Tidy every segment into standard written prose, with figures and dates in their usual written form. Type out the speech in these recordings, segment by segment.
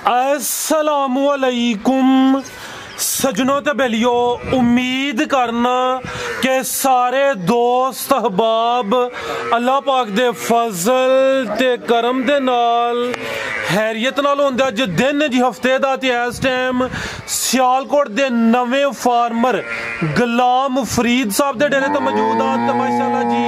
अस्सलामुअलैकुम सजनों ते बेलियो, उम्मीद करना कि सारे दोस्त अहबाब अल्लाह पाक दे फजल ते करम दे नाल हैरियत नाल होंदा। अज दिन जी हफ्ते दा ते इस टाइम सियालकोट दे नवे फार्मर गुलाम फरीद साहब दे डेरे ते मौजूद आ। ते माशाअल्लाह जी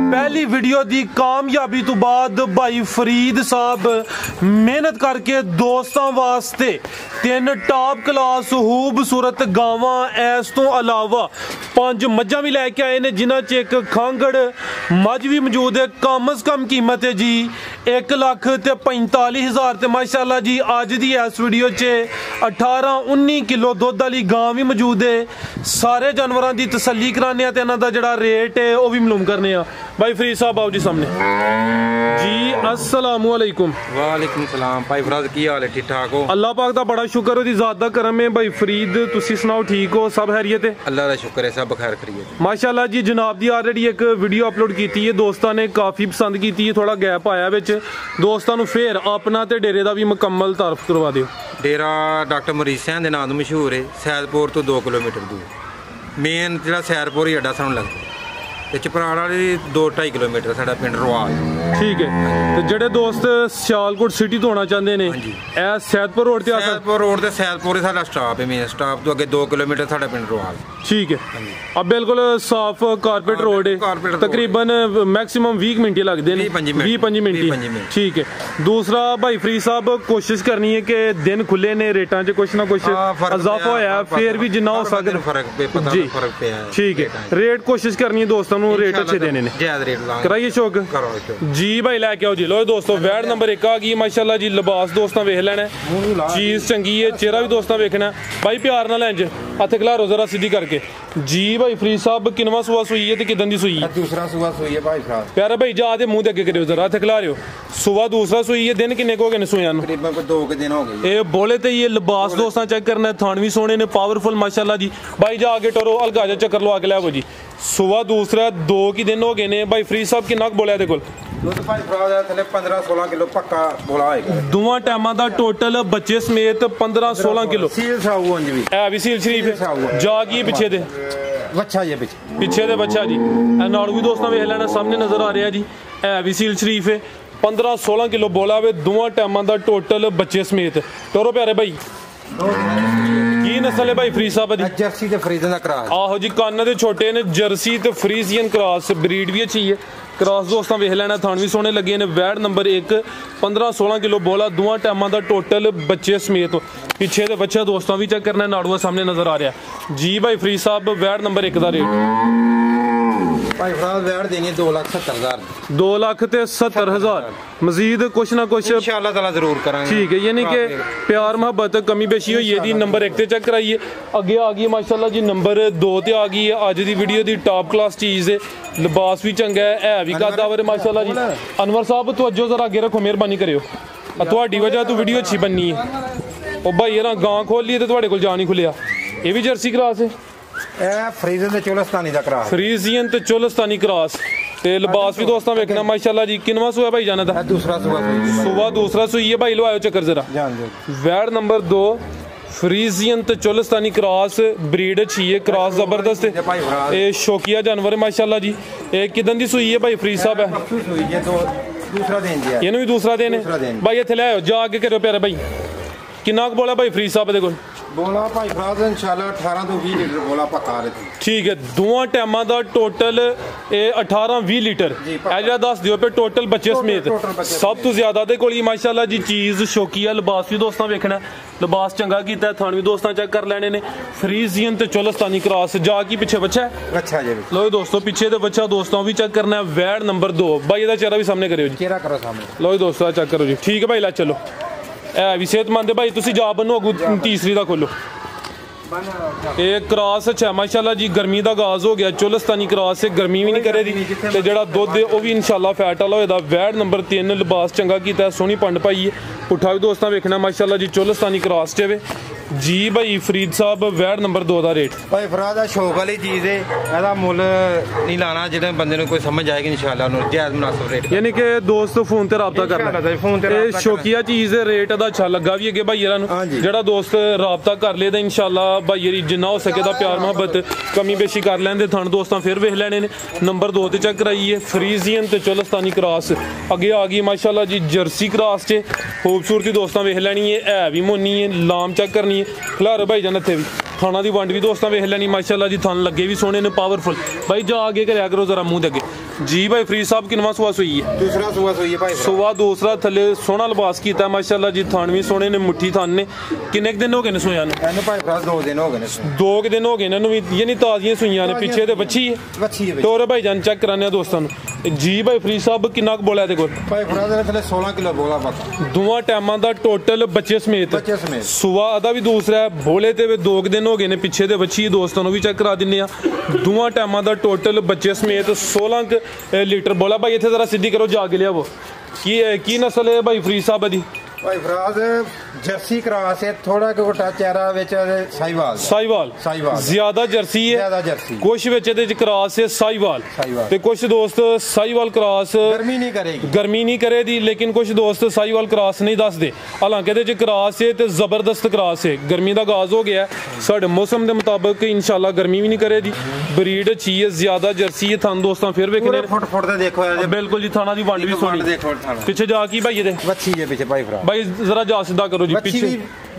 पहली वीडियो दी कामयाबी तो बाद भाई फरीद साहब मेहनत करके दोस्तों वास्ते 3 टॉप क्लास खूबसूरत गावां इस तो अलावा 5 मज्जां भी लैके आए ने, जिन्हां च एक खांगड़ मज भी मौजूद है। कम अज कम कीमत है जी 1,45,000 ते माशाअल्लाह जी अज दी इस वीडियो च 18-19 किलो दुध वाली गां भी मौजूद है। सारे जानवरों की तसल्ली कराने ते इन्हां दा जिहड़ा रेट है वह भी मालूम करने आ। भाई फरीद साहब आओ जी सामने जी। अस्सलामुअलैकुम। वालेकुम सलाम भाई फराज, की हाल है? ठीक ठाक हो? अल्लाह पाक दा बड़ा शुक्र है, ज़ात दा करम है। भाई फरीद तुसी सुनाओ, ठीक हो? सब खैरियत है? अल्लाह दा शुक्र है, सब खैर खैरियत माशाअल्लाह जी। जनाब दी ऑलरेडी एक वीडियो अपलोड की है, दोस्तों ने काफ़ी पसंद की है, थोड़ा गैप आया विच। दोस्तों नूं फिर अपना ते डेरे दा भी मुकम्मल तारफ करवा दिओ। डेरा डॉक्टर मरीज सिंह दे नाम तो मशहूर है, सैदपुर तो 2 किलोमीटर दूर। मेन जिहड़ा सैदपुर ही अड्डा सानूं लगदा ते चपराड़ वाली 2-2.5 किलोमीटर साडा पिंड रवाल। ठीक है। तो जेडे दोस्त सियालकोट सिटी तो होना चाहते हैं, सैदपुर रोड ते सैदपुर रोड ते सैदपुर ही साडा स्टॉप है। मेन स्टॉप तो अगे 2 किलोमीटर साडा पिंड रवाल। ठीक है। अब बिल्कुल साफ कारपेट रोड है, तकरीबन मैक्सिमम 20 मिनट लगते हैं, 20-25 मिनट। ठीक है। दूसरा भाई फरीद साहब कोशिश करनी है कि दिन खुले ने, रेटा च कुछ ना कुछ इजाफा होया फिर भी जिन्ना हो सके जी। ठीक है। रेट कोशिश करनी है दोस्तों रेट अच्छे देने ने, कराइए शौक जी। भाई लैके आओ जी। लो दोस्तों वैड नंबर 1 आ गई माशाल्लाह जी। लिबास दोस्तों वेख लेना, चीज चंगी है, चेहरा भी दोस्तों वेखना। भाई प्यार ना लैंज हथ खिलारो जरा सीधी करके जी। भाई फरीद साहब किनवा सुआ सुई है, किदन दी सुई है? दूसरा सुआ सुई है भाई साहब। प्यारा भाई जा दे मुंह दे अगे करियो जरा, हथ खिला रहे हो। सुआ दूसरा सुई है, दिन किन्ने को हो गए ने सुइयां नूं? तकरीबन 2 दिन हो गए। ए बोले ते ये लिबास दोस्तों चेक करना, थान भी सोने ने, पावरफुल माशाल्लाह जी। भाई जा आगे टोरो, हल्का जा चक्कर लवा के लाओ जी। सुबह दूसरा 2 दिन हो गए ने। भाई फरीद साहब किन्ना बोलिया दे कोल? 15-16 किलो पक्का बोला है। दोवां टाइमां दा टोटल बच्चे समेत 15-16 किलो। सील साहू अंज भी है भी सील शरीफ है। जागी पीछे दे बच्चा ये पीछे दे बच्चा जी। नाड़ू भी दोस्तों वेख लेना, सामने नजर आ रहा जी। है भी सील शरीफ है, 15-16 किलो बोला वे दोवां टाइमां दा टोटल बच्चे समेत। टोरो प्यारे भाई की नस्ल है भाई फरीद साहब दी? जर्सी ते फ्रीजियन दा क्रॉस। आहो जी, कान दे छोटे ने, जर्सी ते फ्रीजियन क्रॉस, ब्रीड भी अच्छी है। क्रॉस दोस्तों वेख लेना, थान भी सोने लगे ने। वैड नंबर 1 15-16 किलो बोला, दोवां टाइमां दा टोटल बच्चे समेत। पीछे दे बच्चा दोस्तों भी चेक करना, नाड़ुआ सामने नजर आ रहा जी। भाई फरीद साहब वैड नंबर 1 दा रेट भाई फराज वैड देनी 2,70,000 2,70,000। मजीद कुछ ना कुछ इंशाअल्लाह ताला जरूर करांगे। ठीक है, यानी कि प्यार मोहब्बत कमी बेशी हुई है जी। नंबर 1 ते चेक कराइए, अगे आ गई माशाल्लाह जी। नंबर 2 ते आ गई है अज दी वीडियो दी टॉप क्लास चीज है। लिबास भी चंगा है भी कदावर माशाल्लाह जी। अनवर साहब तवज्जो जरा अगे रखो, मेहरबानी करियो, तुहाडी वजह तो वीडियो अच्छी बननी है। ओ भाई यार गां खोल ली ते तुहाडे कोल जा नहीं खुलिया। ये भी जर्सी क्रॉस है, फ्रीजियन ते चोलस्तानी दा क्रॉस। फ्रीजियन ते चोलस्तानी क्रॉस ते लिबास भी दोस्तों वेखना माशाल्लाह जी। किनवा सुआ भाई जाना था? दूसरा सुबह दूसरा सुई है भाई। लो आयो चक्कर जरा। वैड नंबर 2 फ्रीजियन ते चोलस्तानी क्रॉस, ब्रीड अच्छी है, क्रॉस जबरदस्त है, ये शौकिया जानवर है माशाल्लाह जी। ये किदन दी सुई है भाई फरीद साहब? है दूसरा दिन जी, ये भी दूसरा दिन है भाई। इत्थे ले आओ, जा आगे करो प्यारे भाई। किन्ना बोला भाई फरीद साहब दे कोल? बोला भाई फराज इंशाल्लाह 18 तो 20 लीटर बोला पक्का रहे। ठीक है। दोवां टाइमां दा टोटल 18-20 लीटर ऐजा दस दियो पे टोटल बच्चे समेत। सब तो ज्यादा दे कोल माशाल्लाह जी चीज शौकिया। लिबास भी दोस्तों वेखना, लिबास चंगा कीता है, थान भी दोस्तों चेक कर लेने ने। फ्रीजियन ते चोलस्तानी क्रॉस, जा की पीछे बच्चा है। अच्छा जी। लो दोस्तों पीछे दे बच्चा दोस्तों भी चेक करना है। वैड नंबर 2 भाई दा चेहरा भी सामने करियो जी, चेहरा करो सामने। लो दोस्तों चेक करो जी। ठीक है भाई, ला चलो। है भी सेहतमंद है भाई। तुसी जा बनो अगू तीसरी दा खोलो। एक क्रॉस अच्छा माशाल्लाह जी। गर्मी का आगाज हो गया, चोलस्तानी क्रॉस से गर्मी भी नहीं करे दी ते जेड़ा दुध है वह भी इंशाल्लाह फैट वाला होएदा। वैड नंबर 3 लिबास चंगा कीता है, सोहनी पंड पाई है। पुट्ठा भी दोस्तों वेखना माशाल्लाह जी, चोलस्तानी क्रॉस च जी भाई फरीद साहब वैड नंबर 2 ਦਾ ਰੇਟ ਭਾਈ ਫਰਾਦ ਦਾ ਸ਼ੌਕ ਵਾਲੀ ਚੀਜ਼ ਹੈ, ਇਹਦਾ ਮੁੱਲ ਨਹੀਂ ਲਾਣਾ, ਜਿਹੜੇ ਬੰਦੇ ਨੂੰ ਕੋਈ ਸਮਝ ਆਏਗੀ ਇਨਸ਼ਾਅੱਲਾ ਉਹਨੂੰ ਜਾਇਜ਼ ਮੁਨਾਸਬ ਰੇਟ, ਯਾਨੀ ਕਿ ਦੋਸਤ ਫੋਨ ਤੇ ਰਾਬਤਾ ਕਰਨਾ। ਫੋਨ ਤੇ ਇਹ ਸ਼ੌਕੀਆ ਚੀਜ਼ ਦੇ ਰੇਟ ਦਾ ਅੱਛਾ ਲੱਗਾ ਵੀ ਅੱਗੇ ਭਾਈ ਨੂੰ, ਜਿਹੜਾ ਦੋਸਤ ਰਾਬਤਾ ਕਰ ਲੇ ਤਾਂ ਇਨਸ਼ਾਅੱਲਾ ਭਾਈ ਜਿੰਨਾ ਹੋ ਸਕੇ ਦਾ ਪਿਆਰ ਮੁਹੱਬਤ ਕਮੀ ਬੇਸ਼ੀ ਕਰ ਲੈਂਦੇ। ਥਣ ਦੋਸਤਾਂ ਫਿਰ ਵੇਖ ਲੈਣੇ ਨੇ। ਨੰਬਰ 2 ਤੇ ਚੈੱਕ ਕਰਾਈਏ ਫਰੀਜ਼ੀਅਨ ਤੇ ਚੋਲਸਤਾਨੀ ਕ੍ਰਾਸ, ਅੱਗੇ ਆ ਗਈ ਮਾਸ਼ਾਅੱਲਾ ਜੀ ਜਰਸੀ ਕ੍ਰਾਸ ਚ खूबसूरती दोस्तों वेख लैनी है भी मोनी है, लाम चेक करनी है, खिलार भाई जान इत्थे भी थाना की वंड भी दोस्तों वेख लैनी माशाल्लाह जी, थन लगे भी सोने ने पावरफुल। भाई जा आगे करया करो जरा मुंह दे अगे जी। भाई फरीद साहब किनवा सुआ सुई है? दूसरा सुआ सुई है भाई, सुआ दूसरा, थले सोहना लिबास कीता माशाल्लाह जी, थन भी सोने ने, मुट्ठी थन ने। किन्ने दिन हो गए ने सोया ने? ਇਹਨੂੰ ਭਾਈ ਫਰਾਦ 2 ਦਿਨ ਹੋ ਗਏ ਨੇ। 2 दिन हो गए ने भी, यानी ताजियां सुईयां ने, पीछे ते बच्ची है तोरे भाई जान चेक कराने दोस्तों जी। भाई फरीद साहब किन्ना बोला है कोल? भाई फराद ने थले 16 किलो बोला पक्का, दोवां टाइमां दा टोटल बच्चे समेत सुआ दा भी दूसरा है, भोले ते 2 दिन हो गए ने, पिछे दे बच्ची दोस्तों भी चेक करा दिन्ने आ। दोवां टाइमां दा टोटल बच्चे समेत 16 लीटर बोला। भाई इत्थे जरा सीधी करो जाके लियावो। की नस्ल है भाई फरीद साहब दी? भाई फराद जर्सी क्रॉस है, थोड़ा गोटा चेहरा विच साहिवाल ज्यादा जर्सी है, कुछ विच इहदे च क्रॉस है साहिवाल ते कुछ दोस्त साहिवाल क्रॉस गर्मी नहीं करेगी, लेकिन कुछ दोस्त साहिवाल क्रॉस नहीं दसदे। हालांकि इहदे च क्रॉस है ते जबरदस्त क्रॉस है, गर्मी दा आगाज हो गया साडे मौसम दे मुताबिक इंशाल्लाह गर्मी भी नहीं करेगी, ब्रीड अच्छी है, ज्यादा जर्सी है। थान दोस्तों फिर वेखने फुट ते देखो बिल्कुल जी, थाना दी वंड भी सोनी, पीछे जा की भाई इहदे बच्ची है पीछे भाई फराद भाई जरा जा सीधा करो जी। पीछे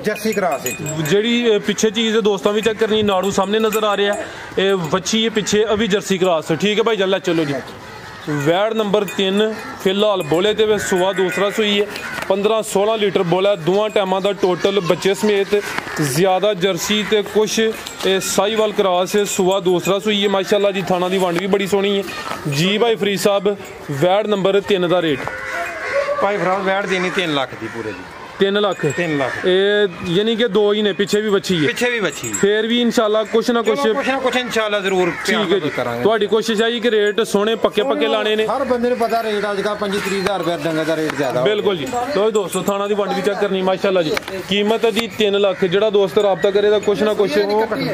जर्सी क्रॉस है जेडी पीछे चीज है दोस्तों भी चेक करनी, नाड़ू सामने नजर आ रहा है, ये बच्ची है पीछे अभी जर्सी क्रॉस, ठीक है भाई जल्ला चलो जी। वैड नंबर 3 फिलहाल बोले ते सुआ दूसरा सुई है, 15-16 लीटर बोला, दोवां टाइमां दा टोटल बच्चे समेत, ज्यादा जर्सी ते कुछ साहिवाल क्रॉस है, सुआ दूसरा सुई है माशाल्लाह जी। थाना दी वंड भी बड़ी सोहनी है जी। भाई फरीद साहब वैड नंबर 3 दा रेट? भाई फराद वैड देनी 3 लाख दी पूरे दी, 3 लाख यानी कि 2 ही ने, पीछे भी बच्ची है, फिर भी इंशाल्लाह कुछ ना कुछ इंशाल्लाह जरूर ठीक है जी। ਤੁਹਾਡੀ ਕੋਸ਼ਿਸ਼ ਹੈ ਕਿ ਰੇਟ ਸੋਹਣੇ ਪੱਕੇ ਲਾਣੇ ਨੇ, ਹਰ ਬੰਦੇ ਨੂੰ ਪਤਾ ਰੇਟ ਅੱਜ ਕੱਲ 25-30 ਹਜ਼ਾਰ ਰੁਪਏ ਡੰਗਾ ਦਾ ਰੇਟ ਜ਼ਿਆਦਾ ਬਿਲकुल ਜੀ। ਲੋ ਦੋਸਤੋ ਥਾਣਾ ਦੀ ਵੰਡ ਵੀ ਚੈੱਕ ਕਰਨੀ ਮਾਸ਼ਾਅੱਲਾ ਜੀ, ਕੀਮਤ ਦੀ 3 ਲੱਖ। ਜਿਹੜਾ ਦੋਸਤ ਰਾਬਤਾ ਕਰੇ ਤਾਂ ਕੁਛ ਨਾ ਕੁਛ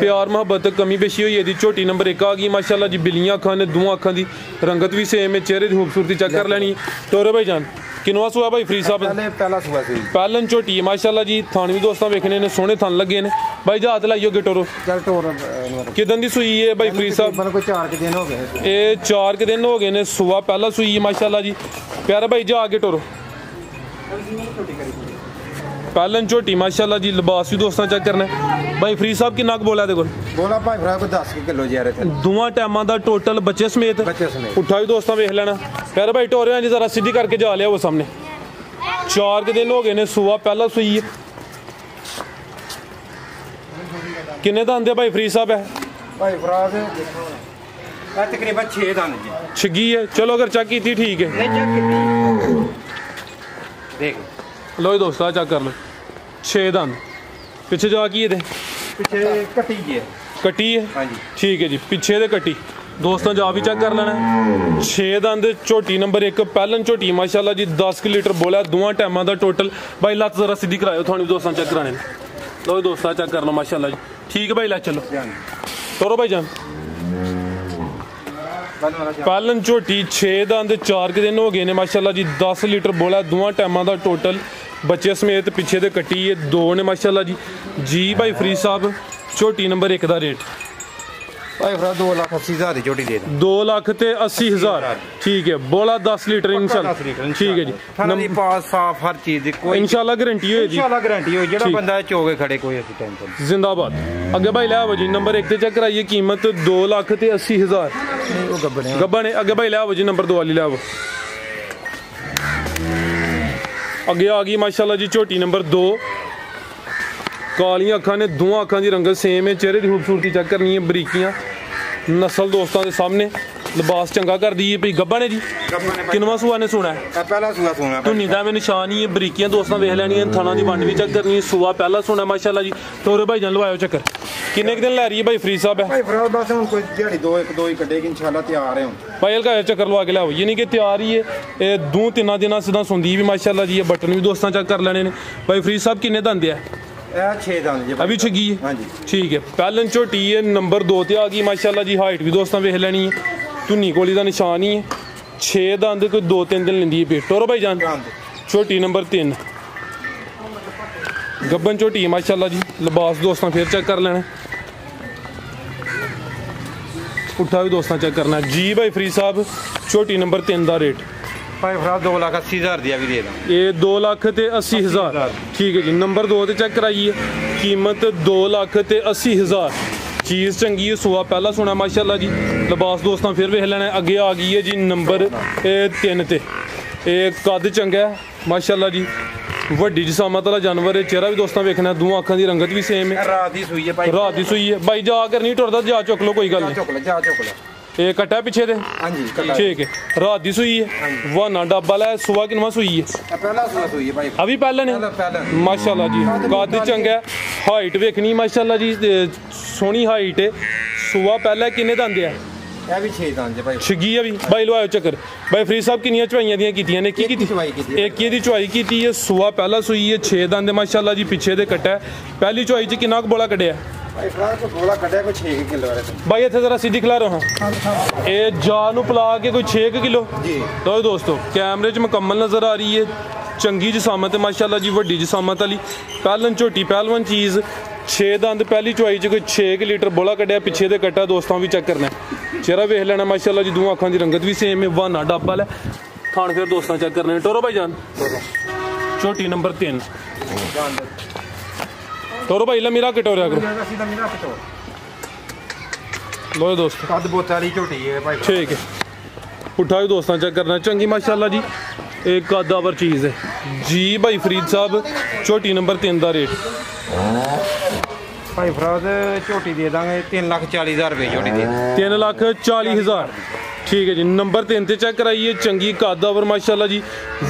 ਪਿਆਰ ਮੁਹੱਬਤ ਕਮੀ ਬੇਸ਼ੀ ਹੋਈ ਇਹਦੀ। ਝੋਟੀ ਨੰਬਰ 1 ਆ ਗਈ ਮਾਸ਼ਾਅੱਲਾ ਜੀ, ਬਿੱਲੀਆਂ ਅੱਖਾਂ ਨੇ, ਦੋਵਾਂ ਅੱਖਾਂ ਦੀ ਰੰਗਤ ਵੀ ਸੇਮ ਹੈ, ਚਿਹਰੇ ਦੀ ਖੂਬਸੂਰਤੀ ਚੈੱਕ ਕਰ ਲੈਣੀ। ਤੋਰੇ ਭਾਈ ਜਾਨ किनवा सुआ भाई फरीद साहब? पहला सुआ सी, पहलन झोटी है माशाल्लाह जी, थान भी दोस्तों वेखने ने, सोहने थन लगे ने। भाई जा हाथ लाइयो गे टोरो, चल टोर किदन दी सुई है भाई फरीद साहब? मतलब 4 दिन हो गए, ये 4 दिन हो गए ने, सुआ पहला सुई है माशाल्लाह जी। प्यारा भाई जा आगे टोरो, पहलन झोटी माशाल्लाह जी, लिबास भी दोस्तों चेक करना है। भाई फरीद साहब किन्ना बोला देखो? बोला भाई फराद को 10 किलो जी, दोवां टाइमां दा टोटल बच्चे समेत उठा भी दोस्तों वेख लेना। प्यारा भाई टोरे जी जरा सीधी करके जा लिया वो सामने। 4 दिन हो गए ने, सुआ पहला सुई है। किन्ने दंद है भाई फरीद साहब? है भाई फराद तकरीबन 6 दंद जी, 6 है। चलो अगर चेक की ठीक है, देख लो दोस्तों चेक कर लो, 6 दंद। पीछे जा की है पीछे कटी है, कटी है हाँ जी, ठीक है जी, पीछे दे कटी दोस्तों जा भी चेक कर लेना। 6 दंद झोटी नंबर 1 पहलन झोटी माशाल्लाह जी, 10 लीटर बोला, दोवां टाइमां दा टोटल। भाई लत्त जरा सीधी कराओ, थोड़ी दोस्तों चेक कराने। लो दोस्तों चेक कर लो माशाल्लाह जी, ठीक है भाई ला चलो तोरो भाई जान। पहलन झोटी 6 दंद, 4 दिन हो गए ने माशाल्लाह जी, 10 लीटर बोला, दोवां टाइमां दा टोटल, बच्चे समेत, पीछे दे कट्टी है, 2 ने माशाल्लाह जी। जी भाई फरीद साहब झोटी नंबर 1 दा रेट? भाई फराद 2,80,000 की झोटी दे 2,80,000 ठीक है, बोला 10 लीटर इंशाल्लाह, ठीक है जी। नंबर पास साफ हर चीज कोई इंशाल्लाह गारंटी होएगी, इंशाल्लाह गारंटी हो, जेड़ा बंदा चोगे खड़े कोई ऐसी टेंशन जिंदाबाद। अगे भाई ले आओ जी, नंबर 1 ते चेक कराइए, कीमत 2,80,000 वो गब्बा ने। अगे भाई ले आओ जी, नंबर 2 वाली ले आओ। अगे आ गई माशाल्लाह जी झोटी नंबर 2, कालियां अखां ने, दोवां अखां दी रंगत सेम है, चेहरे की खूबसूरती चेक करनी है, बरीकियां नस्ल दोस्तों के सामने, लिबास चंगा कर दी है। भाई गब्बा ने जी किनवा सुआ ने सुना है? पहला सुआ सुना, धुनी दा में निशान ही है, बरीकियां दोस्तों वेख लैनी है, थाना दी वंड भी चेक करनी है, सुआ पहला सुना माशाल्लाह जी। तोरे भाई जान लवायो चक्कर, किन्ने दिन लै रही है भाई फरीद साहब? है भाई फराद बस हुन कोई दिहाड़ी 2 ही कटेगी इंशाल्लाह, तैयार है हुन भाई हल्का चक्कर लवा के लाओ, यानी कि तैयार ही है। 2-3 दिन सीधा सुंदी भी माशाल्लाह जी, बटन भी दोस्तों चेक कर लेने ने। भाई फरीद साहब किन्ने दंद है? 6 दांत जी अभी छगी है। हाँ जी ठीक है, पहलन झोटी है, नंबर 2 ते आ गई माशाल्लाह जी। हाइट भी दोस्तों वेख लैनी है, धुनी कोली का निशान ही है। 6 दंद कोई 2-3 दिन लेंदी है पेट। टोरो भाई जान झोटी नंबर 3 गब्बन झोटी है माशाल्लाह जी। लिबास दोस्तों फिर चेक कर लेना, पुट्ठा भी दोस्तों चेक करना जी। भाई फरीद साहब झोटी नंबर 3 का रेट भाई फराद 2,80,000 दिया भी दे दा। ये 2,80,000। ठीक है जी। नंबर 2 ते चेक कराइए, कीमत 2,80,000। चीज़ चंगी है, सुहा पहला सुना माशाल्लाह जी। लिबास दोस्तों फिर वेख लेना। अगे आ गई है जी नंबर 3 ते। कद चंगा है माशाल्लाह जी, वड्डी जिसामत वाला जानवर है। चेहरा भी दोस्तों वेखना, दोवां अखां दी रंगत भी सेम है। रात दी सूई है भाई, रात दी सूई है भाई। जाकर नहीं टुरदा, जा चुक लो कोई गल नहीं। ये कट्टा पिछे दे। हाँ जी ठीक है, रात दी सूई है। वाना डब्बा है। सुबह किनवा सूई है? पहला सुबह सूई है भाई, अभी पहला ने माशाल्लाह जी। कद चंगा है, हाइट वेखनी माशाल्लाह जी, सोहनी हाइट है। सुबह पहला किन्ने दंद है? ਇਹ ਵੀ 6 दांत भाई। छगी है भी भाई। लवाओ चक्कर भाई। फरीद साहब किन्नियां चवाइयां दियां कीतियां ने? एक ही दी चवाई की है। सुहा पहला सूई है, 6 दंद माशाल्लाह जी। पिछे दे कट्टा है। पहली चवाई च किन्ना बोला कड्ढिया भाई? को बोला कड्ढिया कोई 6 किलो भाई। इत्थे जरा सीधी खिला रहा हां। ये जा नु पला के कोई 6 किलो जी। तो दोस्तों कैमरे च मुकम्मल नजर आ रही है। चंगी जिसामत है माशाल्लाह जी, वड्डी जिसामत वाली। पहलन झोटी पहलवन चीज़। 6 दंद पहली चवाई च कोई 6 लीटर बोला कड्ढिया। पिछे दे कट्टा दोस्तों भी चेक करना, चेहरा वेख लेना माशाल्लाह जी। दोवां अखां दी रंगत भी सेम है। वाना डब्बा है। खान फिर दोस्तों चेक करने। टोरो भाई जान झोटी नंबर 3। टोरो भाई ला मेरा कटोरिया करो। लो दोस्तों कद बोत वाली झोटी है भाई। ठीक है, पुट्ठा भी दोस्तों चेक करना, चंगी माशाल्लाह जी। एक कदावर चीज़ है जी। भाई फरीद साहब झोटी नंबर 3 का रेट भाई फराद झोटी दे देंगे 3,40,000 रुपये झोटी दे। 3,40,000। ठीक है जी। नंबर 3 ते चेक कराइए, चंगी कदावर माशाल्लाह जी,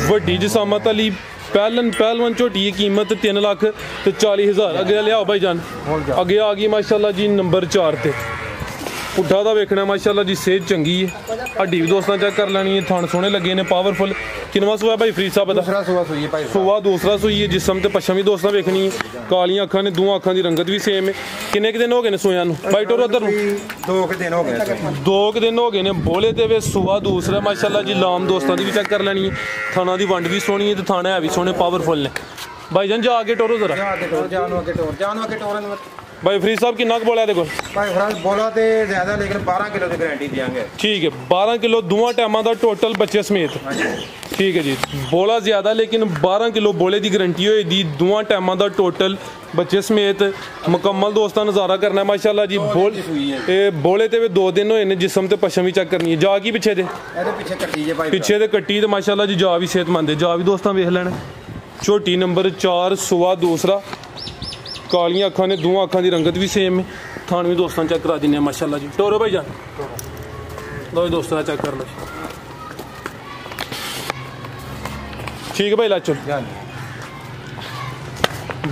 वड्डी जिसामत वाली। पहलवन झोटी की कीमत 3,40,000। अगे लियाओ भाई जान। अगे आ गई माशाल्लाह जी नंबर 4 ते। पुट्ठा दा वेखना माशाल्लाह जी, सेहत चंगी है। हड्डी भी दोस्तों चेक कर लेनी है। थान सोहने लगे ने, पावरफुल। किनवा सुहा भाई फरीद साहब? दूसरा सुहा सूई है भाई। सुहा दूसरा सूई है। जिसम ते पछम भी दोस्तों वेखनी है। कालियां अखां ने, दोवां अखां दी रंगत भी सेम है। किन्ने दिन हो गए ने सोया नु भाई? टोरो उधर 2 दिन हो गए। 2 दिन हो गए ने। बोले ते वे सुहा दूसरा माशाल्लाह जी। लाम दोस्तों दी भी चेक कर लेनी है। थाना दी वंड भी सोहनी है ते थाने है भी सोहने, पावरफुल ने। भाई जान जा आगे टोरो जरा। भाई फरीद साहब किन्ना बोला देखो भाई? फराज बोला तो ज्यादा, लेकिन 12 किलो की गारंटी देंगे। ठीक है, 12 किलो दोवां टाइमां दा टोटल बच्चे समेत। ठीक है जी। बोला ज्यादा लेकिन 12 किलो बोले की गारंटी होई दी। दोवां टाइमां दा टोटल बच्चे समेत मुकम्मल दोस्तां नज़ारा करना है माशाल्लाह जी। बोले ते 2 दिन होए ने। जिसम ते पछम भी चेक करनी है। जा की पिछे दे पिछे दे कट्टी ते माशाल्लाह जी। जा भी सेहतमंद है। जा भी दोस्तां वेख लेना। झोटी नंबर 4 सुहा दूसरा। कालियां अखां ने, दोवां अखां दी रंगत भी सेम है। थान भी दोस्तों चेक करा देने माशाल्लाह जी। टोरो भाई जान लो दोस्तों चेक कर लो। ठीक है भाई ला चल।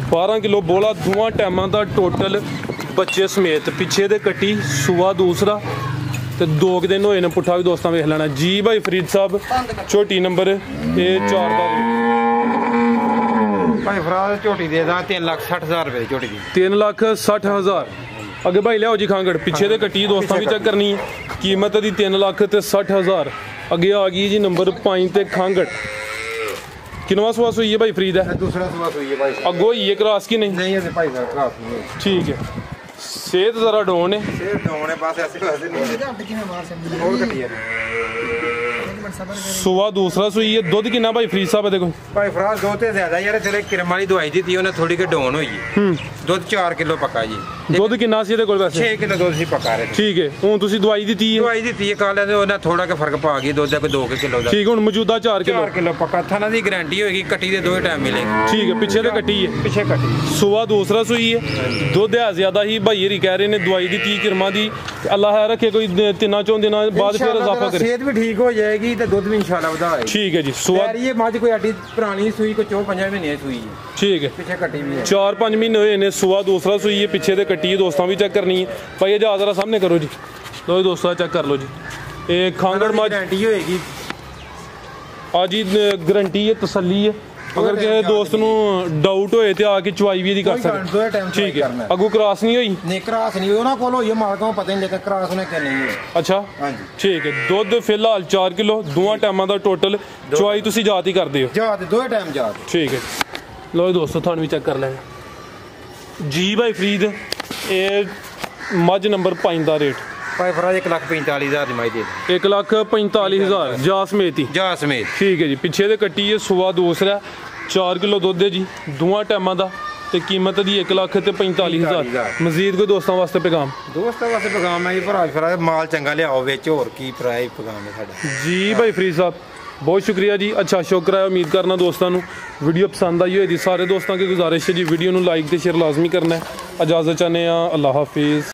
12 किलो बोला दोवां टाइमां दा टोटल बच्चे समेत। पिछे दे कट्टी सुहा दूसरा ते 2 दिन होए ने। पुट्ठा भी दोस्तों वेख लेना जी। भाई फरीद साहब झोटी नंबर 4 का भाई फराद झोटी दे दा 3,60,000 रुपये झोटी दी। 3,60,000। अगे भाई लियाओ जी खांगड़। पिछे दे कट्टी दोस्तों भी चेक करनी है। कीमत दी 3,60,000। अगे आ गई जी नंबर 5 ते खांगड़। किनवा सुहा सूई है भाई फरीद है? दूसरा सुहा सूई है भाई। अगो ही है क्रॉस की नहीं? नहीं है भाई साहब, क्रॉस नहीं। ठीक है, सेहत जरा डाउन है। सेहत डाउन है, बस ऐसे नहीं। और कटी है। सुहा दूसरा सूई है। दुध कितना भाई फरीद साहब? देखो भाई फराज दो ते ज्यादा यार, तेरे किरम वाली दवाई दी थी, उन्हें थोड़ी के डाउन हुई है। दुध 4 किलो पक्का जी। दुध कितना सी ਇਹਦੇ ਕੋਲ ਵੈਸੇ? 6 ਕਿਲੋ ਦੁੱਧ ਸੀ ਪਕਾ ਰਹੇ। ਠੀਕ ਹੈ, ਹੁਣ ਤੁਸੀਂ ਦਵਾਈ ਦਿੱਤੀ ਹੈ? ਦਵਾਈ ਦਿੱਤੀ ਹੈ ਕਾਲਿਆਂ ਦੇ, ਉਹਨਾਂ ਥੋੜਾ ਜਿਹਾ ਫਰਕ ਪਾ ਗਈ ਦੁੱਧ ਦਾ, ਕੋਈ 2 ਕਿਲੋ ਦਾ। ਠੀਕ, ਹੁਣ ਮੌਜੂਦਾ 4 ਕਿਲੋ ਪੱਕਾ। ਥਾਣਾ ਦੀ ਗਾਰੰਟੀ ਹੋਏਗੀ, ਕੱਟੀ ਦੇ 2 ਟਾਈਮ ਮਿਲੇਗੀ। ਠੀਕ ਹੈ, ਪਿੱਛੇ ਤੇ ਕੱਟੀ ਹੈ? ਪਿੱਛੇ ਕੱਟੀ। ਸੁਬਾ ਦੂਸਰਾ ਸੂਈ ਹੈ। ਦੁੱਧ ਹੈ ਜ਼ਿਆਦਾ ਹੀ ਭਾਈ ਰੀ ਕਹਿ ਰਹੇ ਨੇ, ਦਵਾਈ ਦਿੱਤੀ ਕਿਰਮਾ ਦੀ। ਅੱਲਾਹ ਰੱਖੇ ਕੋਈ 3-4 ਦਿਨਾਂ ਬਾਅਦ ਫਿਰ ਇਜ਼ਾਫਾ ਕਰੇ, ਸਿਹਤ ਵੀ ਠੀਕ ਹੋ ਜਾਏਗੀ ਤੇ ਦੁੱਧ ਵੀ ਇਨਸ਼ਾਅੱਲਾ ਵਧਾਏਗੀ। ਠੀਕ ਹੈ ਜੀ। ਸੁਬਾ ਇਹ ਮੱਝ ਕੋਈ ਅੱਡੀ ਪੁਰਾਣੀ ਸੂਈ, ਕੋਈ 4-5 ਮਹੀਨੇ ਸੂਈ ਹੈ। ठीक है, पीछे कटी भी है। 4-5 महीने हुए ने। सुबह दूसरा सूई है, पीछे से कटी है। दोस्तों भी चेक करनी है भाई, ये जरा सामने करो जी। लो दोस्तों चेक कर लो जी। एक खांगड़ मज गारंटी होएगी आज ही, गारंटी है, तसल्ली है। ਅਗਰ ਕਿਸੇ ਦੋਸਤ ਨੂੰ ਡਾਊਟ ਹੋਏ ਤੇ ਆ ਕੇ ਚਵਾਈ ਵੀ ਇਹਦੀ ਕਰ ਸਕਦੇ। ਠੀਕ ਹੈ, ਅੱਗੋਂ ਕ੍ਰਾਸ ਨਹੀਂ ਹੋਈ? ਨਹੀਂ ਕ੍ਰਾਸ ਨਹੀਂ, ਉਹਨਾਂ ਕੋਲ ਹੋਈ ਮਾਲਕਾਂ ਨੂੰ ਪਤਾ ਨਹੀਂ ਲੱਗਾ ਕ੍ਰਾਸ ਉਹਨੇ ਕਿ ਨਹੀਂ ਹੋਈ। ਅੱਛਾ ਹਾਂਜੀ ਠੀਕ ਹੈ। ਦੁੱਧ ਫਿਲਹਾਲ 4 ਕਿਲੋ, ਦੋਵਾਂ ਟਾਈਮਾਂ ਦਾ ਟੋਟਲ। ਚਵਾਈ ਤੁਸੀਂ ਜਾਤ ਹੀ ਕਰਦੇ ਹੋ? ਜਾਤ, ਦੋਵੇਂ ਟਾਈਮ ਜਾਤ। ਠੀਕ ਹੈ, ਲਓ ਦੋਸਤੋ ਤੁਹਾਨੂੰ ਵੀ ਚੈੱਕ ਕਰ ਲੈਣਾ ਜੀ ਬਾਈ ਫਰੀਦ। ਇਹ ਮੱਝ ਨੰਬਰ 5 ਦਾ ਰੇਟ ਭਾਈ ਫਰਾਜ 1,45,000 ਦੀ ਮਾਈ ਦੇ 1,45,000 ਜਾ ਸਮੇਤ ਹੀ? ਜਾ ਸਮੇਤ। ਠੀਕ ਹੈ ਜੀ। ਪਿੱਛੇ ਦੇ ਕੱਟੀ ਹੈ, ਸੁਆ ਦੂਸਰਾ 4 ਕਿਲੋ ਦੁੱਧ ਹੈ ਜੀ, ਦੋਵਾਂ ਟਾਈਮਾਂ ਦਾ, ਤੇ ਕੀਮਤ ਦੀ 1,45,000। ਮਜ਼ੀਦ ਕੋਈ ਦੋਸਤਾਂ ਵਾਸਤੇ ਪੈਗਾਮ? ਦੋਸਤਾਂ ਵਾਸਤੇ ਪੈਗਾਮ ਹੈ ਜੀ, ਭਰਾ ਫਰਾਜ ਮਾਲ ਚੰਗਾ ਲਿਆਓ ਵਿੱਚ, ਹੋਰ ਕੀ ਪ੍ਰਾਈਸ ਪੈਗਾਮ ਹੈ ਸਾਡਾ ਜੀ ਬਾਈ ਫਰੀਦ ਸਾਹਿਬ। बहुत शुक्रिया जी, अच्छा शुक्र है। उम्मीद करना दोस्तों वीडियो पसंद आई होगी। सारे दोस्तों की गुजारिश है जी वीडियो लाइक तो शेयर लाजमी करना है। इजाज़त चाहते हैं, अल्लाह हाफिज़।